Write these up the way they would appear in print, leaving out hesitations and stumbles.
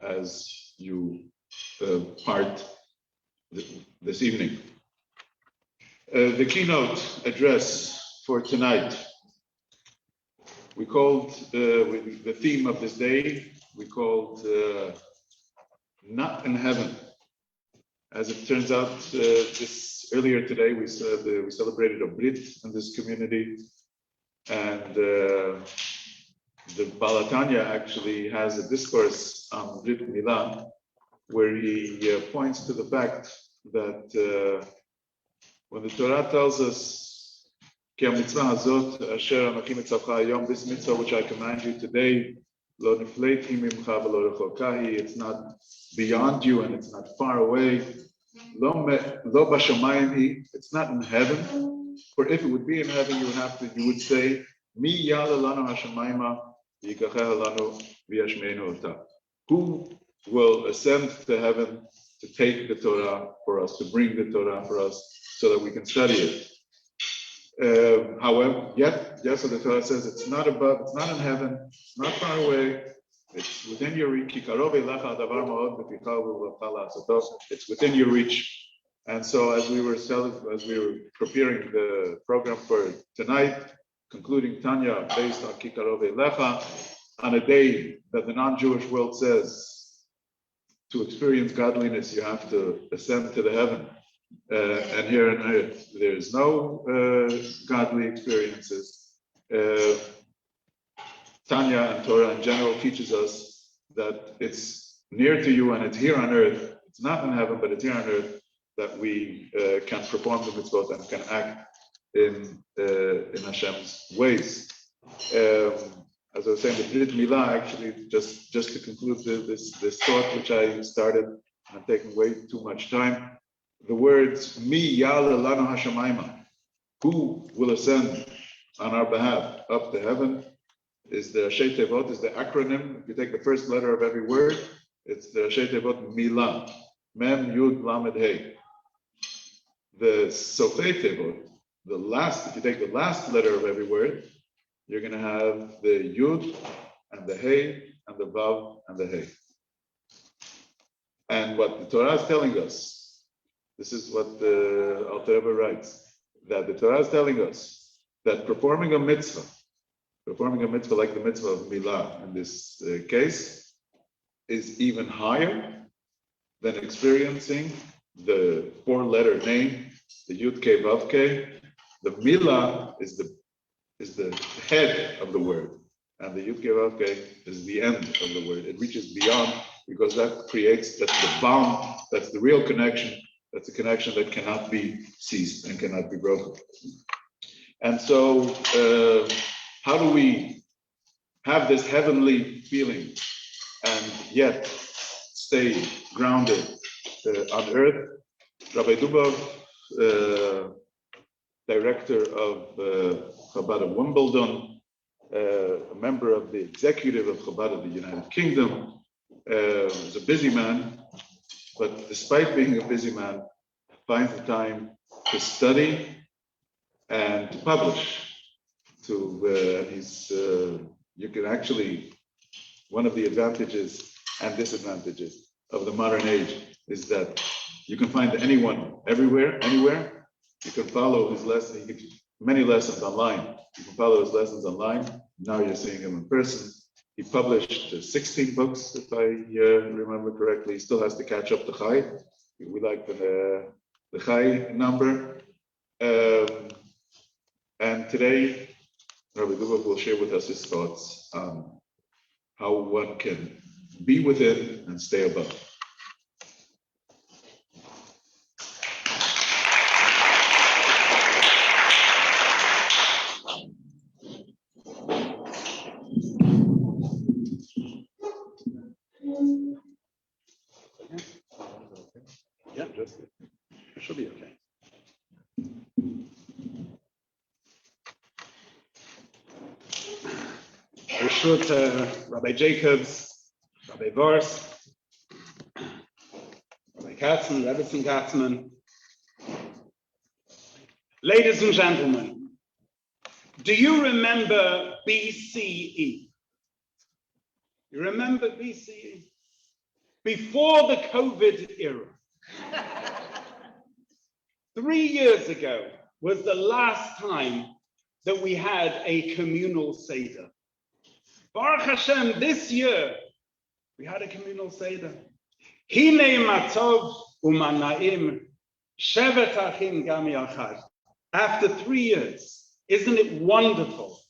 as you part this evening. The keynote address for tonight, we called, the theme of this day, we called Not in Heaven. As it turns out, earlier today we celebrated a Brit in this community, and the Balatanya actually has a discourse on Brit Milah, where he points to the fact that when the Torah tells us, this mitzvah which I command you today, it's not beyond you and it's not far away. It's not in heaven. For if it would be in heaven, you would say, who will ascend to heaven to take the Torah for us, to bring the Torah for us, so that we can study it. However, so the Torah says it's not above, it's not in heaven, it's not far away, it's within your reach. It's within your reach. And so as we were preparing the program for tonight, concluding Tanya based on Kikarove Lecha, on a day that the non-Jewish world says to experience godliness, you have to ascend to the heaven. And here on earth, there's no godly experiences. Tanya and Torah in general teaches us that it's near to you and it's here on earth. It's not in heaven, but it's here on earth that we can perform the mitzvot and can act in Hashem's ways. As I was saying, the Brit Milah, actually, just to conclude this thought which I started, I'm taking way too much time. The words Mi Ya'ala Lanu Hashamayma, who will ascend on our behalf up to heaven, is the Rashi Tevot, is the acronym. If you take the first letter of every word, it's the Rashi Tevot Milah, Mem Yud Lamed Hey. The Sofei Tevot, if you take the last letter of every word, you're going to have the Yud and the Hey and the Vav and the Hey. And what the Torah is telling us, this is what the Alter Rebbe writes, that the Torah is telling us that performing a mitzvah like the mitzvah of Milah in this case, is even higher than experiencing the four-letter name, the Yud Kei Vav Kei. The Milah is the head of the word, and the Yud Kei Vav Kei is the end of the word. It reaches beyond, because that's the bond, that's the real connection. That's a connection that cannot be ceased and cannot be broken. And so, how do we have this heavenly feeling and yet stay grounded on earth? Rabbi Dubov, director of Chabad of Wimbledon, a member of the executive of Chabad of the United Kingdom, is a busy man. But despite being a busy man, finds the time to study and to publish. You can actually, one of the advantages and disadvantages of the modern age is that you can find anyone, everywhere, anywhere. You can follow his lesson. You can many lessons online. You can follow his lessons online. Now you're seeing him in person. He published 16 books, if I remember correctly. He still has to catch up to Chai. We like the Chai number. And today, Rabbi Dubov will share with us his thoughts on how one can be within and stay above. Yeah, it should be okay. Reshut Rabbi Jacobs, Rabbi Vars, Rabbi Katzman, Rebbetzin Katzman. Ladies and gentlemen, do you remember BCE? You remember BCE? before the COVID era. 3 years ago was the last time that we had a communal Seder. Baruch Hashem, this year, we had a communal Seder. Hine matov umanaim shevet achim gam yachad. After 3 years, isn't it wonderful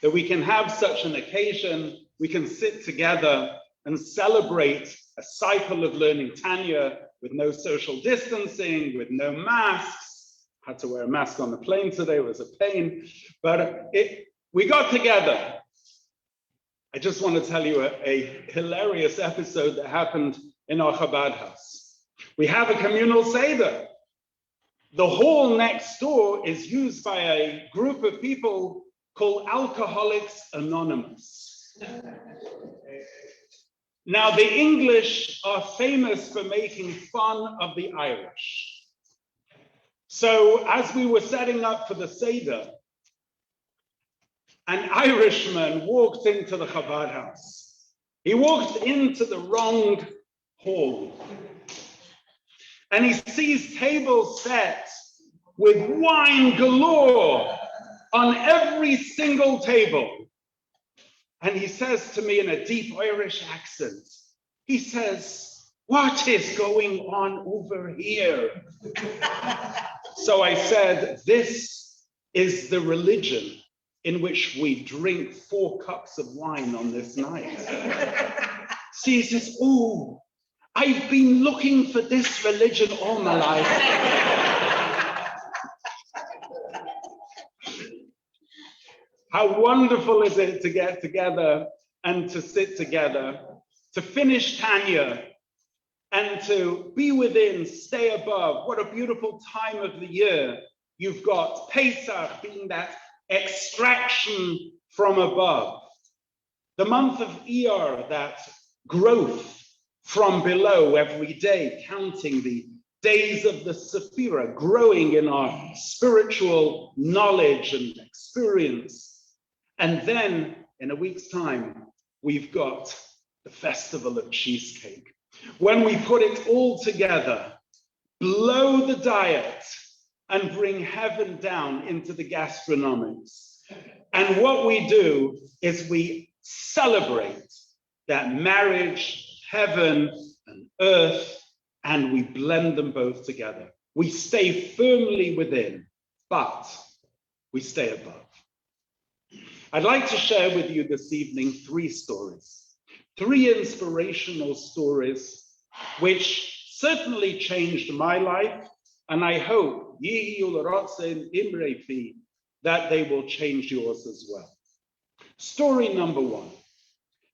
that we can have such an occasion, we can sit together and celebrate a cycle of learning Tanya with no social distancing, with no masks. Had to wear a mask on the plane today, it was a pain, but we got together. I just want to tell you a hilarious episode that happened in our Chabad house. We have a communal Seder. The hall next door is used by a group of people called Alcoholics Anonymous. Now, the English are famous for making fun of the Irish. So, as we were setting up for the Seder, an Irishman walked into the Chabad house. He walked into the wrong hall. And he sees tables set with wine galore on every single table. And he says to me in a deep Irish accent, he says, "What is going on over here?" So I said, "This is the religion in which we drink 4 cups of wine on this night." So he says, "Oh, I've been looking for this religion all my life." How wonderful is it to get together and to sit together, to finish Tanya, and to be within, stay above. What a beautiful time of the year. You've got Pesach being that extraction from above. The month of ijar, that growth from below every day, counting the days of the Sephira, growing in our spiritual knowledge and experience. And then in a week's time, we've got the festival of cheesecake. When we put it all together, blow the diet and bring heaven down into the gastronomics. And what we do is we celebrate that marriage, heaven and earth, and we blend them both together. We stay firmly within, but we stay above. I'd like to share with you this evening 3 stories, 3 inspirational stories, which certainly changed my life, and I hope that they will change yours as well. Story number 1.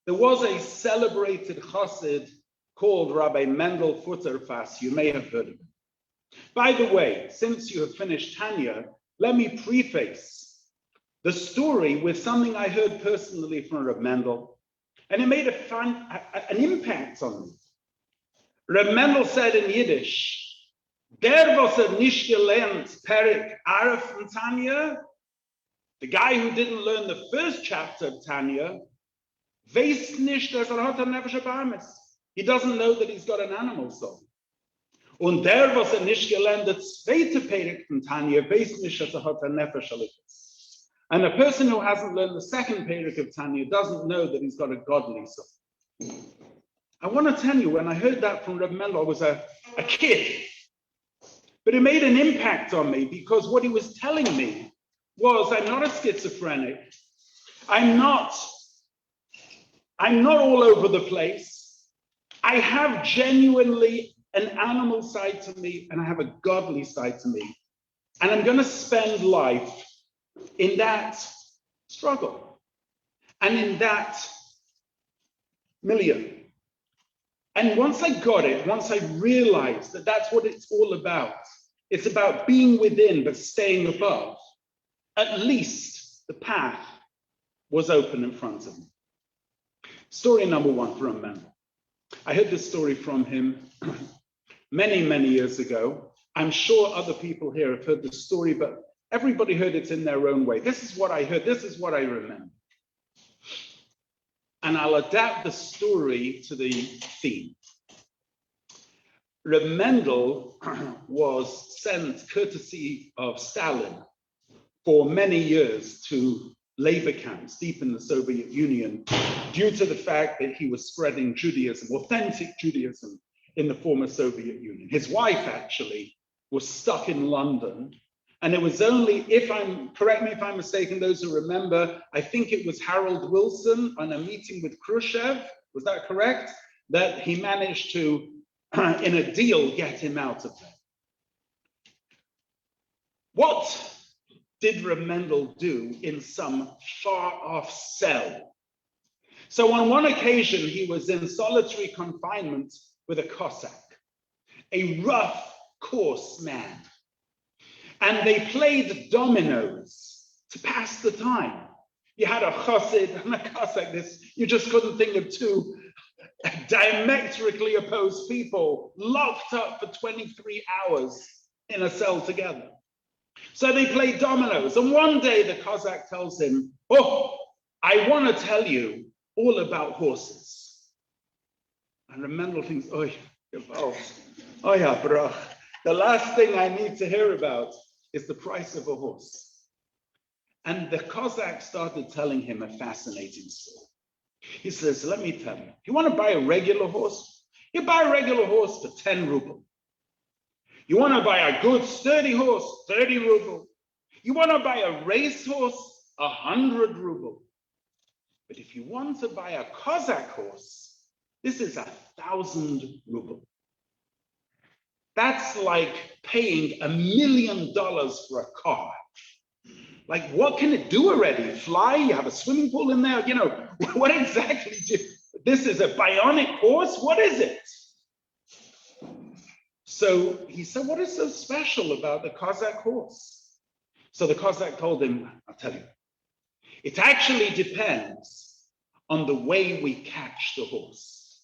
There was a celebrated chassid called Rabbi Mendel Futterfass. You may have heard of him. By the way, since you have finished Tanya, let me preface the story with something I heard personally from Rabbi Mendel, and it made an impact on me. Rabbi Mendel said in Yiddish, "Der was nicht gelernt Perik Arif in Tanya," the guy who didn't learn the first chapter of Tanya, weiß nicht, dass hat ein nefesh abamis. He doesn't know that he's got an animal soul. Und der was nicht gelernt der zweite Perik in Tanya, weiß nicht, dass hat ein nefesh alikus. And a person who hasn't learned the second Perek of Tanya doesn't know that he's got a godly soul. I want to tell you, when I heard that from Rabbi Mendel, I was a kid. But it made an impact on me, because what he was telling me was, I'm not a schizophrenic. I'm not all over the place. I have genuinely an animal side to me, and I have a godly side to me. And I'm going to spend life in that struggle and in that milieu. And once I got it, once I realized that that's what it's all about, it's about being within but staying above, at least the path was open in front of me. Story number 1 from Mendel. I heard this story from him many, many years ago. I'm sure other people here have heard the story, but everybody heard it in their own way. This is what I heard. This is what I remember. And I'll adapt the story to the theme. Reb Mendel was sent courtesy of Stalin for many years to labor camps deep in the Soviet Union due to the fact that he was spreading Judaism, authentic Judaism, in the former Soviet Union. His wife actually was stuck in London, and it was only, correct me if I'm mistaken, those who remember, I think it was Harold Wilson on a meeting with Khrushchev, was that correct? That he managed to, in a deal, get him out of there. What did Reb Mendel do in some far-off cell? So on one occasion, he was in solitary confinement with a Cossack, a rough, coarse man. And they played dominoes to pass the time. You had a Chassid and a Cossack. You just couldn't think of two diametrically opposed people locked up for 23 hours in a cell together. So they played dominoes. And one day the Cossack tells him, "Oh, I want to tell you all about horses." And Reb Mendel thinks, "Oh, yeah, bro. The last thing I need to hear about is the price of a horse." And the Cossack started telling him a fascinating story. He says, "Let me tell you, you want to buy a regular horse? You buy a regular horse for 10 ruble. You want to buy a good sturdy horse, 30 ruble. You want to buy a racehorse, 100 ruble. But if you want to buy a Cossack horse, this is 1,000 ruble. That's like paying $1 million for a car. Like, what can it do already? Fly? You have a swimming pool in there? What exactly this is a bionic horse? What is it?" So he said, "What is so special about the Cossack horse?" So the Cossack told him, "I'll tell you. It actually depends on the way we catch the horse.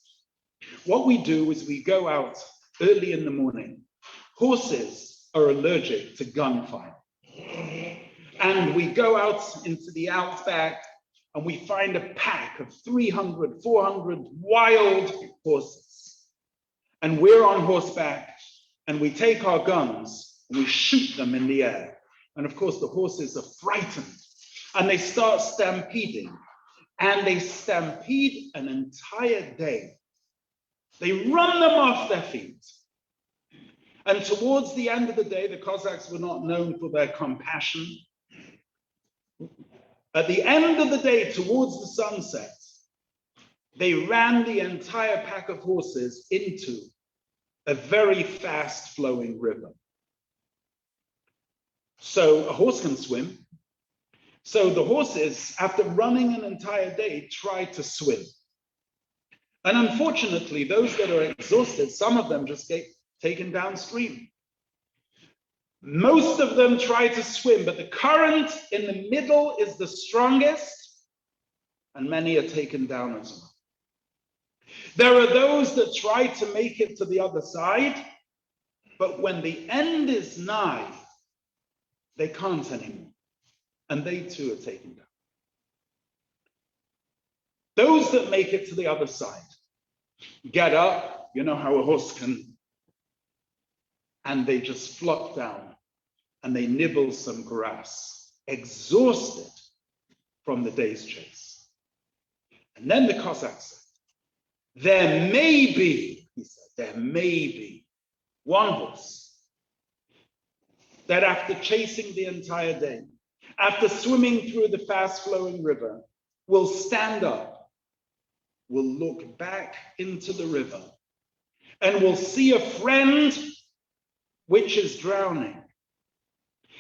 What we do is we go out early in the morning. Horses are allergic to gunfire. And we go out into the outback and we find a pack of 300, 400 wild horses. And we're on horseback and we take our guns and we shoot them in the air. And of course, the horses are frightened and they start stampeding. And they stampede an entire day. They run them off their feet. And towards the end of the day, the Cossacks were not known for their compassion. At the end of the day, towards the sunset, they ran the entire pack of horses into a very fast-flowing river. So a horse can swim. So the horses, after running an entire day, tried to swim. And unfortunately, those that are exhausted, some of them just get taken downstream. Most of them try to swim, but the current in the middle is the strongest, and many are taken down as well. There are those that try to make it to the other side, but when the end is nigh, they can't anymore, and they too are taken down. Those that make it to the other side get up, you know how a horse can, and they just flop down and they nibble some grass, exhausted from the day's chase. And then the Cossack said, there may be, he said, there may be one horse that after chasing the entire day, after swimming through the fast-flowing river, will stand up, will look back into the river, and will see a friend which is drowning.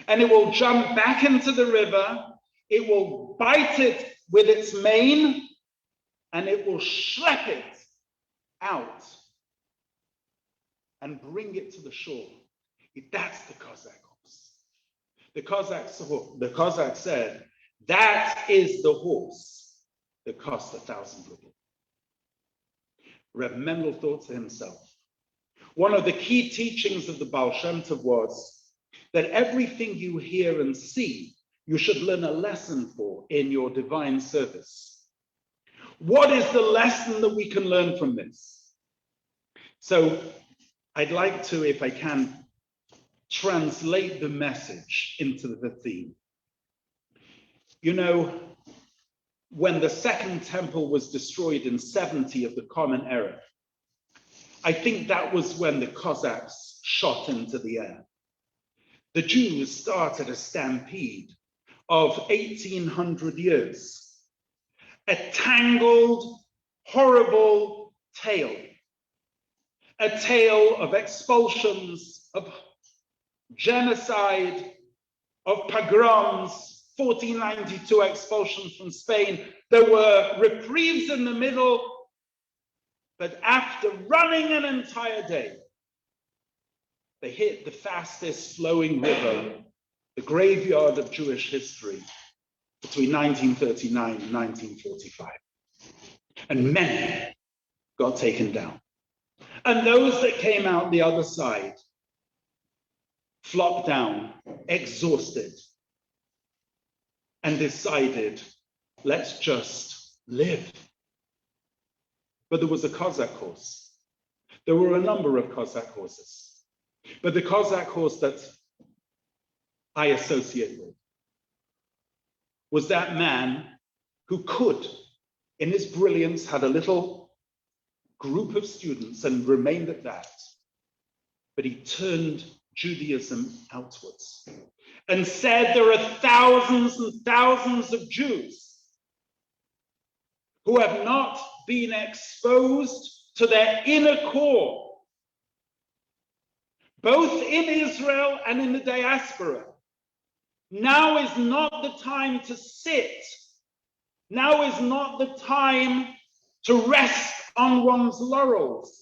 And it will jump back into the river, it will bite it with its mane, and it will schlep it out and bring it to the shore. That's the Cossack horse. The Cossack said, that is the horse that cost 1,000 rubles. Reb Mendel thought to himself, one of the key teachings of the Baal Shem Tov was that everything you hear and see, you should learn a lesson for in your divine service. What is the lesson that we can learn from this? So I'd like to, if I can, translate the message into the theme. You know, when the Second Temple was destroyed in 70 of the Common Era, I think that was when the Cossacks shot into the air. The Jews started a stampede of 1800 years, a tangled, horrible tale, a tale of expulsions, of genocide, of pogroms, 1492 expulsions from Spain. There were reprieves in the middle, but after running an entire day, they hit the fastest flowing river, the graveyard of Jewish history, between 1939 and 1945. And many got taken down. And those that came out the other side flopped down, exhausted, and decided, let's just live. But there was a Cossack horse. There were a number of Cossack horses. But the Cossack horse that I associate with was that man who could, in his brilliance, had a little group of students and remained at that. But he turned Judaism outwards and said there are thousands and thousands of Jews who have not been exposed to their inner core, both in Israel and in the diaspora. Now is not the time to sit. Now is not the time to rest on one's laurels.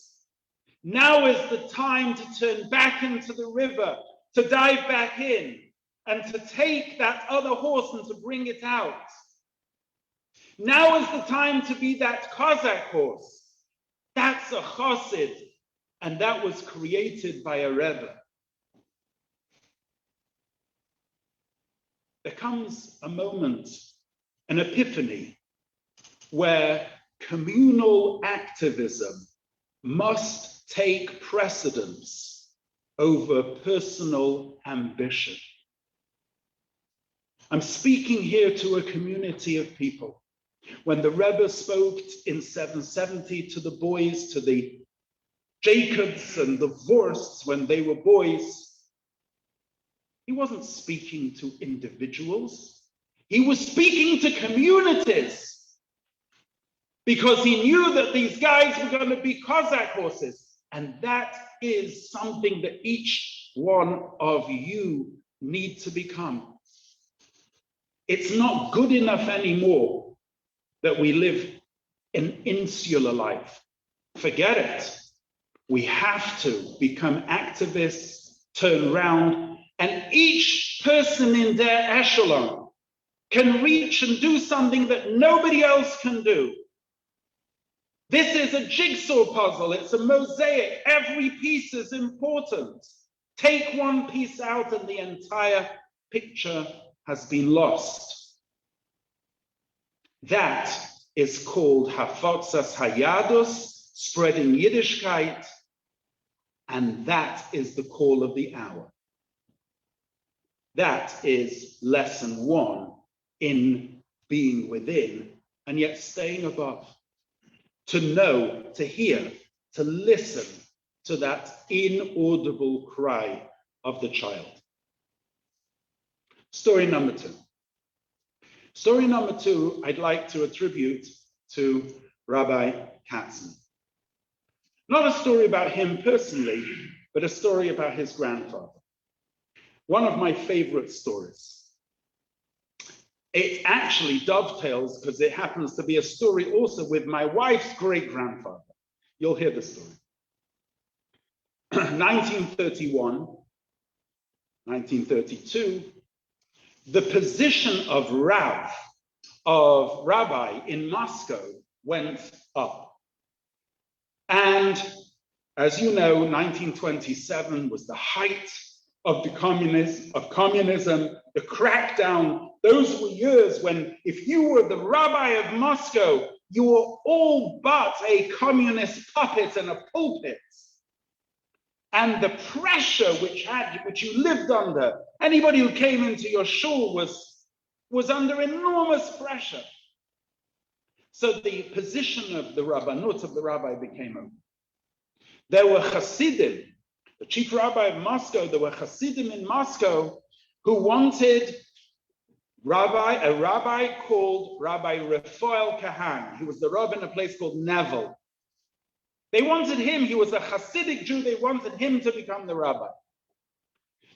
Now is the time to turn back into the river, to dive back in, and to take that other horse and to bring it out. Now is the time to be that Cossack horse. That's a chassid, and that was created by a Rebbe. There comes a moment, an epiphany, where communal activism must take precedence over personal ambition. I'm speaking here to a community of people. When the Rebbe spoke in 770 to the boys, to the Jacobs and the Vorsts when they were boys, he wasn't speaking to individuals. He was speaking to communities, because he knew that these guys were going to be Cossack horses. And that is something that each one of you need to become. It's not good enough anymore that we live an insular life. Forget it. We have to become activists, turn around, and each person in their echelon can reach and do something that nobody else can do. This is a jigsaw puzzle. It's a mosaic. Every piece is important. Take one piece out and the entire picture has been lost. That is called Hafotzas Hayadus, spreading Yiddishkeit, and that is the call of the hour. That is lesson one in being within and yet staying above. To know, to hear, to listen to that inaudible cry of the child. Story number two. Story number two, I'd like to attribute to Rabbi Katzen. Not a story about him personally, but a story about his grandfather. One of my favorite stories. It actually dovetails because it happens to be a story also with my wife's great-grandfather. You'll hear the story. 1931, 1932, the position of rabbi in Moscow went up. And as you know, 1927 was the height of the communism, the crackdown. Those were years when if you were the rabbi of Moscow, you were all but a communist puppet in a pulpit. and the pressure which you lived under. Anybody who came into your shul was under enormous pressure. So the position of the rabbanut of the rabbi became open. There were Hasidim, the chief rabbi of Moscow. There were Hasidim in Moscow who wanted a rabbi called Rabbi Raphael Kahan. He was the rabbi in a place called Nevel. They wanted him. He was a Hasidic Jew. They wanted him to become the rabbi.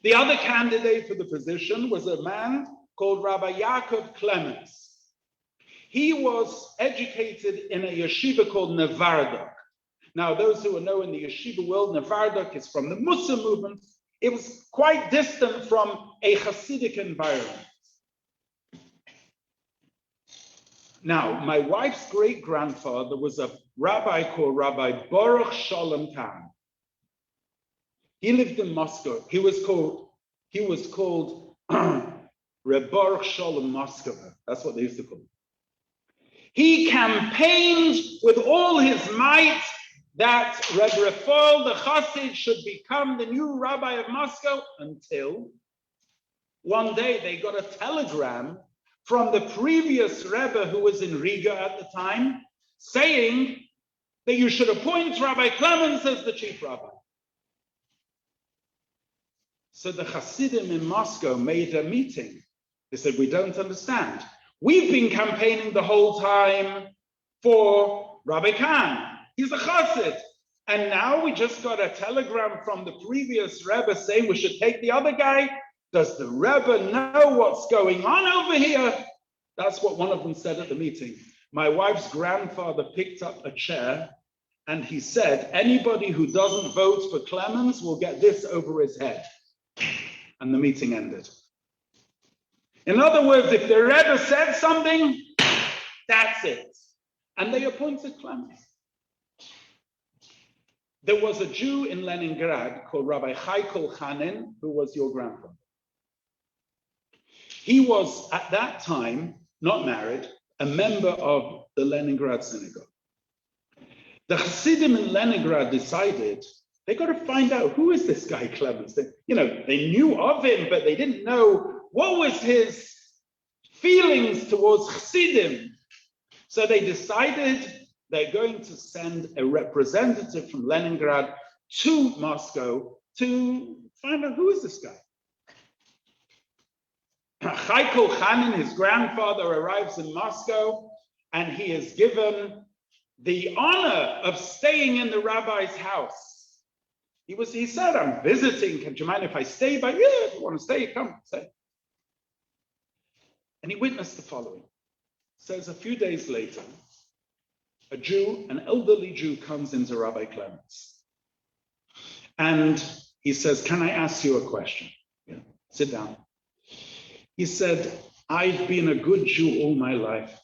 The other candidate for the position was a man called Rabbi Yaakov Clemens. He was educated in a yeshiva called Nevardok. Now, those who know in the yeshiva world, Nevardok is from the Mussar movement. It was quite distant from a Hasidic environment. Now, my wife's great-grandfather was a rabbi called Rabbi Baruch Shalom Khan. He lived in Moscow. He was called Reb Baruch Shalom Moscow. That's what they used to call him. He campaigned with all his might that Reb Raphael the Chassid should become the new rabbi of Moscow, until one day they got a telegram from the previous Rebbe who was in Riga at the time, saying that you should appoint Rabbi Clemens as the chief rabbi. So the Hasidim in Moscow made a meeting. They said, we don't understand. We've been campaigning the whole time for Rabbi Khan. He's a Chassid. And now we just got a telegram from the previous Rebbe saying we should take the other guy. Does the Rebbe know what's going on over here? That's what one of them said at the meeting. My wife's grandfather picked up a chair and he said, anybody who doesn't vote for Clemens will get this over his head. And the meeting ended. In other words, if the Rebbe said something, that's it. And they appointed Clemens. There was a Jew in Leningrad called Rabbi Chaikel Chanin, who was your grandfather. He was, at that time, not married, a member of the Leningrad synagogue. The Hasidim in Leningrad decided they got to find out who is this guy Clemens. They knew of him, but they didn't know what was his feelings towards Hasidim. So they decided they're going to send a representative from Leningrad to Moscow to find out who is this guy. Chaikel Chanin, his grandfather, arrives in Moscow, and he is given the honor of staying in the rabbi's house. He said, I'm visiting. Can you mind if I stay? But yeah, if you want to stay, come, stay. And he witnessed the following. It says a few days later, a Jew, an elderly Jew, comes into Rabbi Clemens. And he says, can I ask you a question? Yeah, sit down. He said, I've been a good Jew all my life,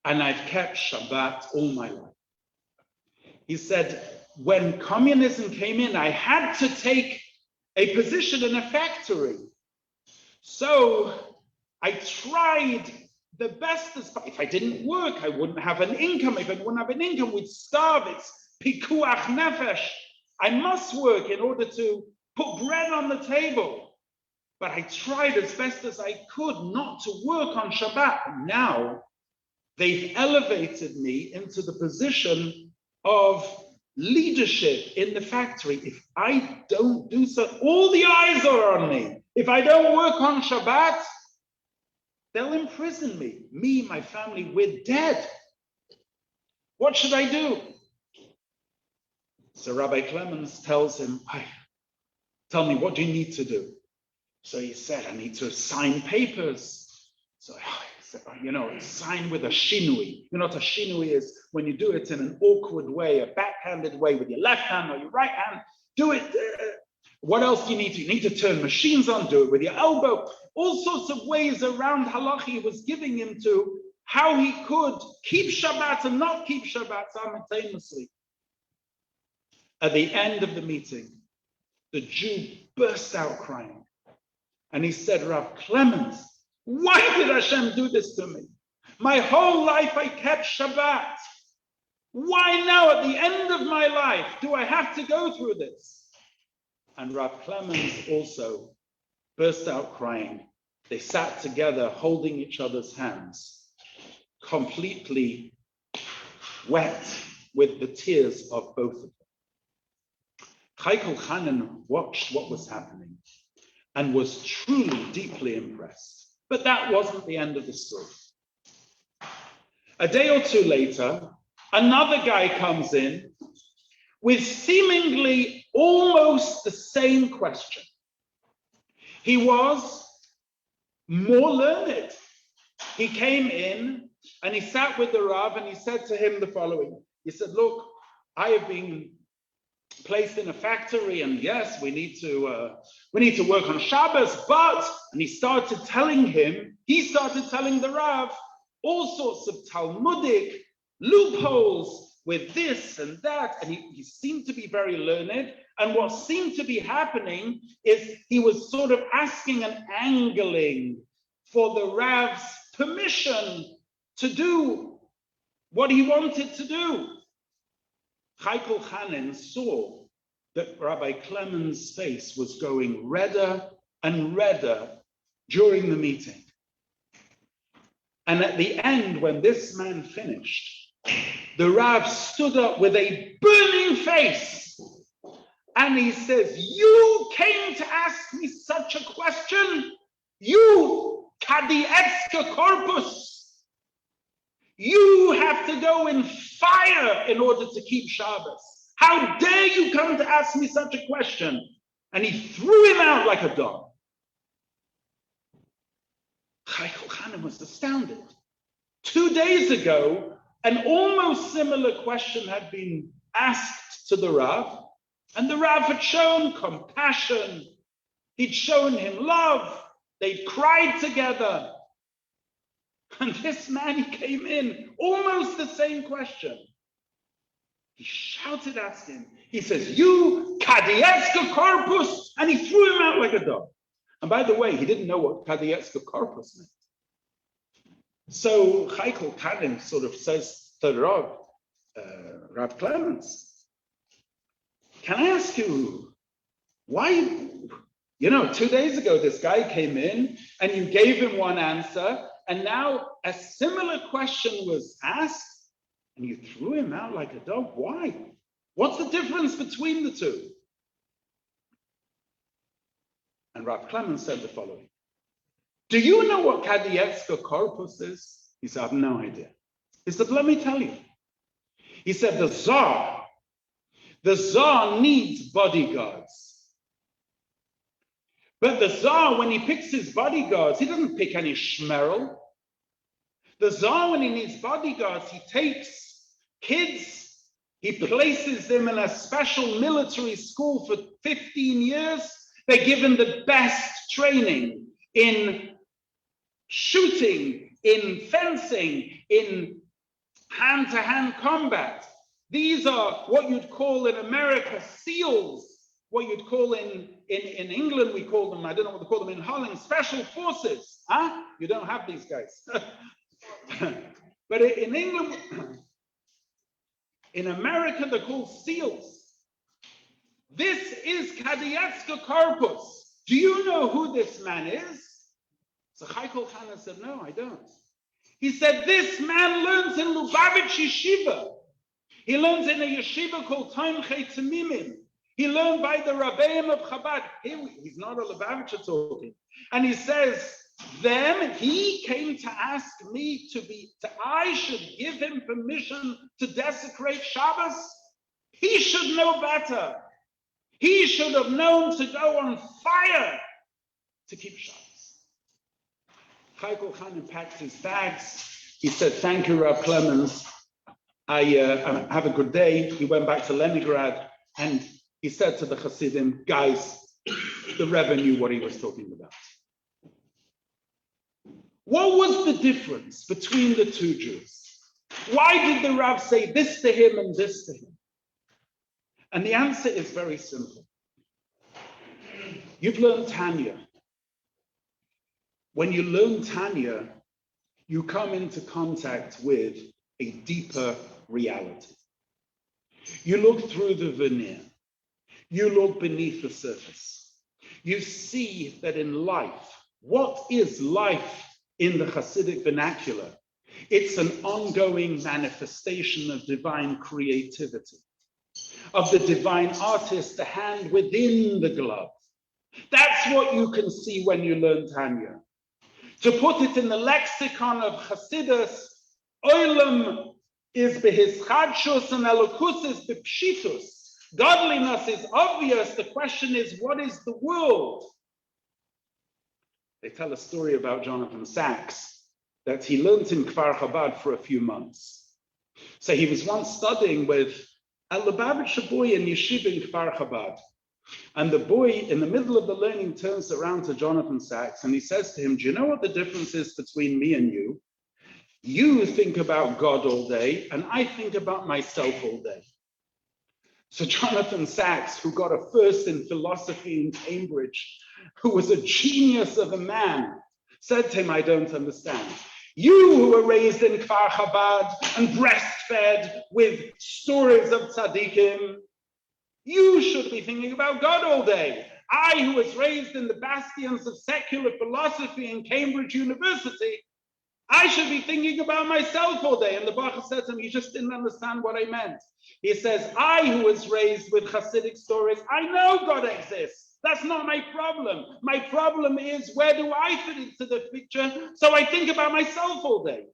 and I've kept Shabbat all my life. He said, when communism came in, I had to take a position in a factory. So I tried the best. If I didn't work, I wouldn't have an income. If I wouldn't have an income, we'd starve. It's pikuach nefesh. I must work in order to put bread on the table. But I tried as best as I could not to work on Shabbat. And now they've elevated me into the position of leadership in the factory. If I don't do so, all the eyes are on me. If I don't work on Shabbat, they'll imprison me. Me, my family, we're dead. What should I do? So Rabbi Clemens tells him, tell me, what do you need to do? So he said, I need to sign papers. So he said, sign with a shinui. You know what a shinui is? When you do it in an awkward way, a backhanded way with your left hand or your right hand, do it. What else do you need to? You need to turn machines on, do it with your elbow. All sorts of ways around halacha he was giving him to how he could keep Shabbat and not keep Shabbat simultaneously. At the end of the meeting, the Jew burst out crying. And he said, Rav Clemens, why did Hashem do this to me? My whole life I kept Shabbat. Why now at the end of my life do I have to go through this? and Rav Clemens also burst out crying. They sat together holding each other's hands, completely wet with the tears of both of them. Chaikel Chanan watched what was happening and was truly deeply impressed. But that wasn't the end of the story. A day or two later, another guy comes in with seemingly almost the same question. He was more learned. He came in and he sat with the Rav and he said to him the following. He said, look, I have been placed in a factory, and yes, we need to work on Shabbos, but, and he started telling the Rav all sorts of Talmudic loopholes with this and that, and he seemed to be very learned, and what seemed to be happening is he was sort of asking and angling for the Rav's permission to do what he wanted to do. Chaikel Chanan saw that Rabbi Clemens' face was going redder and redder during the meeting. And at the end, when this man finished, the Rav stood up with a burning face and he says, you came to ask me such a question? You, Kadietska Corpus, you have to go in fire in order to keep Shabbos. How dare you come to ask me such a question? And he threw him out like a dog. Chaikel Chanan was astounded. 2 days ago, an almost similar question had been asked to the Rav, and the Rav had shown compassion. He'd shown him love. They'd cried together. And this man, he came in, almost the same question. He shouted at him. He says, you, Kadietska Corpus, and he threw him out like a dog. And by the way, he didn't know what Kadietska Corpus meant. So Chaikel Chanan sort of says to Rav Clemens, can I ask you, why, 2 days ago, this guy came in and you gave him one answer, and now a similar question was asked, and you threw him out like a dog. Why? What's the difference between the two? And Rav Clemens said the following. Do you know what Kadietska Corpus is? He said, I have no idea. He said, let me tell you. He said, the Tsar needs bodyguards. But the Tsar, when he picks his bodyguards, he doesn't pick any shmerel. The Tsar, when he needs bodyguards, he takes kids, he places them in a special military school for 15 years. They're given the best training in shooting, in fencing, in hand-to-hand combat. These are what you'd call in America SEALs. What you'd call in England, we call them, I don't know what to call them in Holland, special forces. Huh? You don't have these guys. But in England, in America, they're called SEALs. This is Kadietska Corpus. Do you know who this man is? So Chaikel Chanan said, no, I don't. He said, this man learns in Lubavitch Yeshiva. He learns in a yeshiva called Tomchei Temimim. He learned by the Rabbeim of Chabad. He's not a Lubavitcher talking. And he says, then he came to ask me I should give him permission to desecrate Shabbos. He should know better. He should have known to go on fire to keep Shabbos. Chaikel Chanan packed his bags. He said, thank you, Rav Clemens. I have a good day. He went back to Leningrad and he said to the Hasidim, guys, the Rebbe knew what he was talking about. What was the difference between the two Jews? Why did the Rav say this to him and this to him? And the answer is very simple. You've learned Tanya. When you learn Tanya, you come into contact with a deeper reality. You look through the veneer. you look beneath the surface. You see that in life, what is life in the Hasidic vernacular? It's an ongoing manifestation of divine creativity, of the divine artist, the hand within the glove. That's what you can see when you learn Tanya. To put it in the lexicon of Hasidus, Olam is behischadshus and elokus is bepshitus. Godliness is obvious. The question is, what is the world? They tell a story about Jonathan Sachs that he learned in Kfar Chabad for a few months. So he was once studying with a Lubavitcher boy in Yeshiva in Kfar Chabad. And the boy in the middle of the learning turns around to Jonathan Sachs and he says to him, do you know what the difference is between me and you? You think about God all day and I think about myself all day. So Jonathan Sachs, who got a first in philosophy in Cambridge, who was a genius of a man, said to him, I don't understand. You who were raised in Kfar Chabad and breastfed with stories of tzaddikim, you should be thinking about God all day. I, who was raised in the bastions of secular philosophy in Cambridge University, I should be thinking about myself all day. And the Baruch said to him, you just didn't understand what I meant. He says, I, who was raised with Hasidic stories, I know God exists. That's not my problem. My problem is, where do I fit into the picture? So I think about myself all day.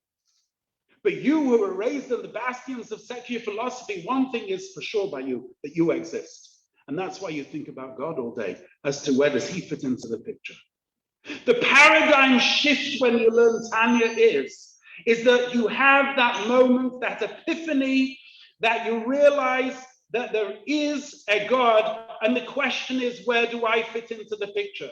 But you who were raised in the bastions of secular philosophy, one thing is for sure by you, that you exist. And that's why you think about God all day, as to where does he fit into the picture. The paradigm shift when you learn Tanya is that you have that moment, that epiphany, that you realize that there is a God, and the question is, where do I fit into the picture?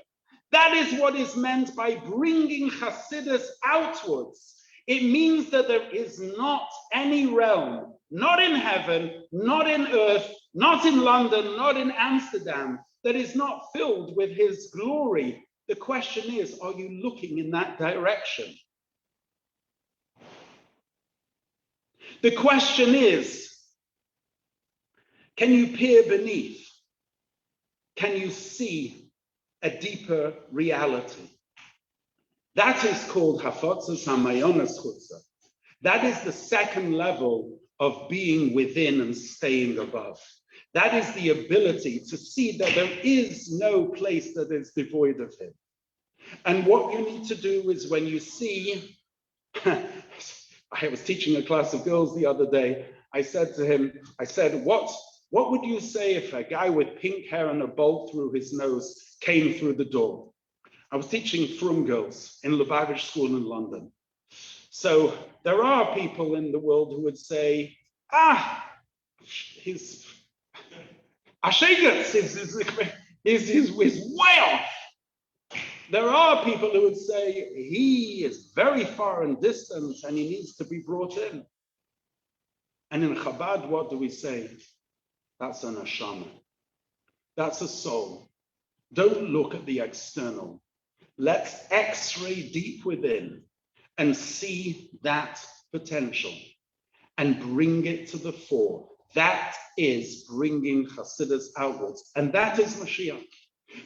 That is what is meant by bringing Hasidus outwards. It means that there is not any realm, not in heaven, not in earth, not in London, not in Amsterdam, that is not filled with his glory. The question is, are you looking in that direction? The question is, can you peer beneath? Can you see a deeper reality? That is called Hafotzas Hamayonas Chutza. That is the second level of being within and staying above. That is the ability to see that there is no place that is devoid of him. And what you need to do is, when you see, I was teaching a class of girls the other day, I said to him, what would you say if a guy with pink hair and a bolt through his nose came through the door? I was teaching frum girls in Lubavitch school in London. So there are people in the world who would say, he's way off. There are people who would say he is very far in distance and he needs to be brought in. And in Chabad, what do we say? That's an neshama. That's a soul. Don't look at the external. Let's x-ray deep within and see that potential and bring it to the fore. That is bringing Hasidus outwards. And that is Mashiach.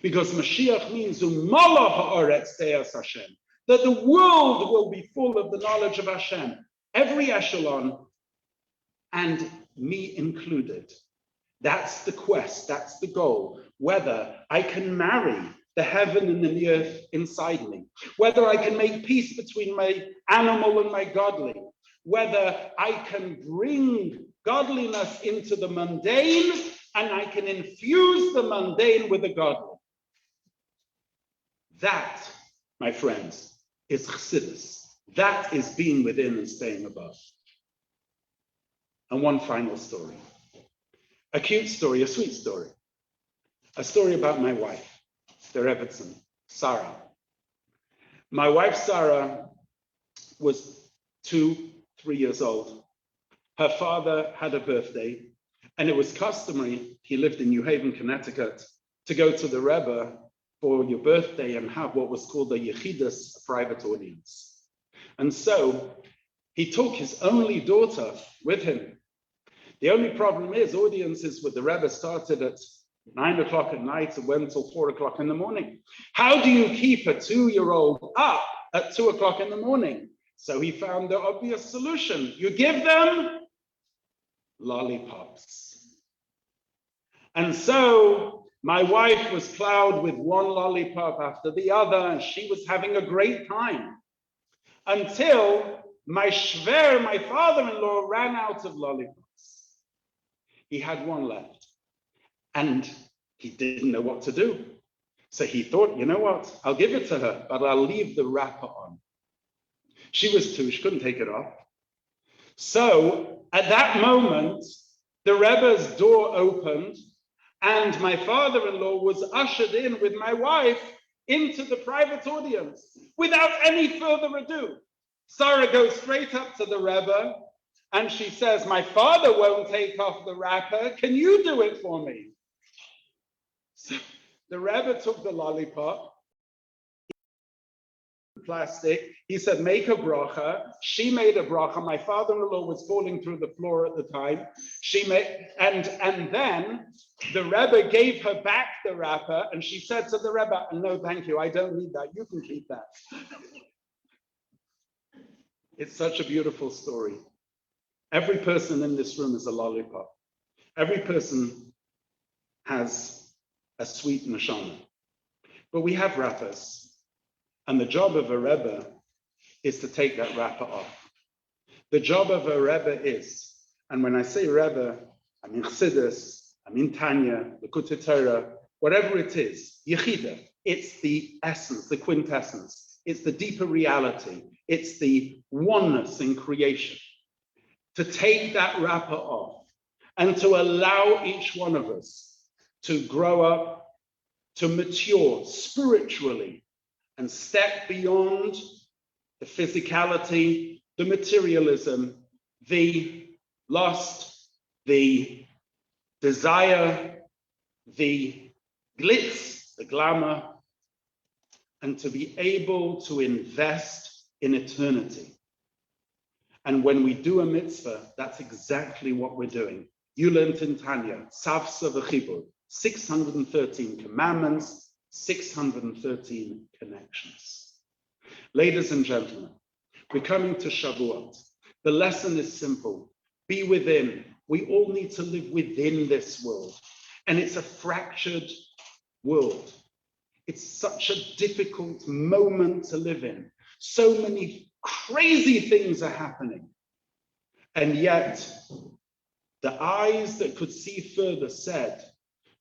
Because Mashiach means Umala ha'aretz te'as Hashem, that the world will be full of the knowledge of Hashem, every echelon, and me included. That's the quest, that's the goal. Whether I can marry the heaven and the earth inside me, whether I can make peace between my animal and my godly, whether I can bring godliness into the mundane and I can infuse the mundane with the godly. That, my friends, is Chassidus. That is being within and staying above. And one final story. A cute story, a sweet story. A story about my wife, the Rebbetzin, Sarah. My wife, Sarah, was 2-3 years old. Her father had a birthday, and it was customary, he lived in New Haven, Connecticut, to go to the Rebbe for your birthday and have what was called a yechidus, a private audience. And so he took his only daughter with him. The only problem is audiences with the Rebbe started at 9 o'clock at night, and went till 4 o'clock in the morning. How do you keep a 2-year-old up at 2 o'clock in the morning? So he found the obvious solution. You give them lollipops. And so my wife was plowed with one lollipop after the other, and she was having a great time until my shver, my father-in-law, ran out of lollipops. He had one left, and he didn't know what to do. So he thought, you know what? I'll give it to her, but I'll leave the wrapper on. She was 2, she couldn't take it off. So at that moment, the Rebbe's door opened, and my father-in-law was ushered in with my wife into the private audience without any further ado. Sarah goes straight up to the Rebbe, and she says, my father won't take off the wrapper. Can you do it for me? So the Rebbe took the lollipop, plastic. He said, make a bracha. She made a bracha. My father-in-law was falling through the floor at the time. She made, and then the Rebbe gave her back the wrapper, and she said to the Rebbe, no, thank you. I don't need that. You can keep that. It's such a beautiful story. Every person in this room is a lollipop. Every person has a sweet neshama. But we have wrappers. And the job of a Rebbe is to take that wrapper off. The job of a Rebbe is, and when I say Rebbe, I mean Chassidus, I mean Tanya, the Likutei Torah, whatever it is, Yechida, it's the essence, the quintessence. It's the deeper reality. It's the oneness in creation. To take that wrapper off and to allow each one of us to grow up, to mature spiritually, and step beyond the physicality, the materialism, the lust, the desire, the glitz, the glamour, and to be able to invest in eternity. And when we do a mitzvah, that's exactly what we're doing. You learned in Tanya, Savsa v'chibur, 613 commandments, 613 connections. Ladies and gentlemen, we're coming to Shavuot. The lesson is simple. Be within. We all need to live within this world. And it's a fractured world. It's such a difficult moment to live in. So many crazy things are happening. And yet, the eyes that could see further said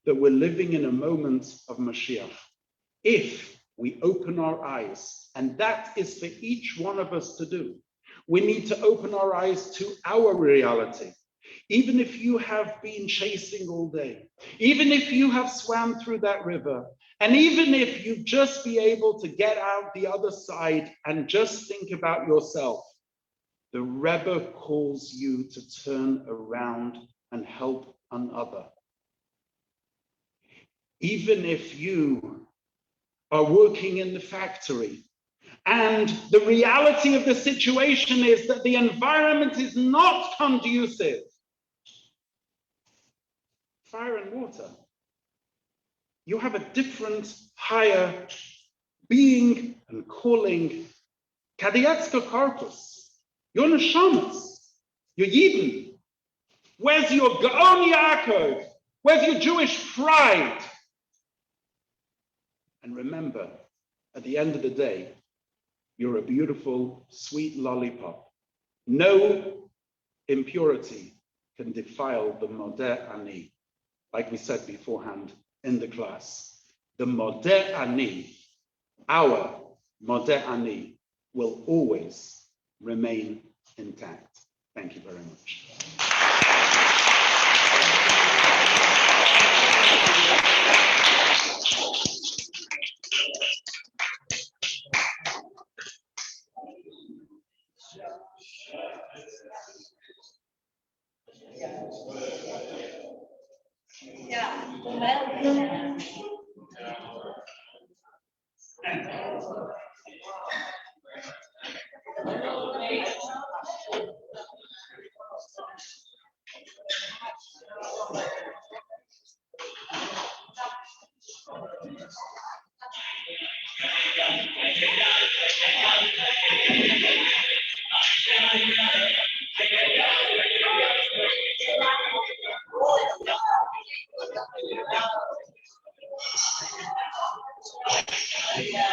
that we're living in a moment of Mashiach. If we open our eyes, and that is for each one of us to do, we need to open our eyes to our reality. Even if you have been chasing all day, even if you have swam through that river, and even if you just be able to get out the other side and just think about yourself, the Rebbe calls you to turn around and help another. Even if you are working in the factory and the reality of the situation is that the environment is not conducive. Fire and water. You have a different, higher being and calling. Kadiyatska Karpus. Your neshamas. Your Yidden. Where's your Gaon Yaakov? Where's your Jewish pride? And remember, at the end of the day, you're a beautiful, sweet lollipop. No impurity can defile the Modeh Ani. Like we said beforehand in the class, the Modeh Ani, our Modeh Ani, will always remain intact. Thank you very much. Amen.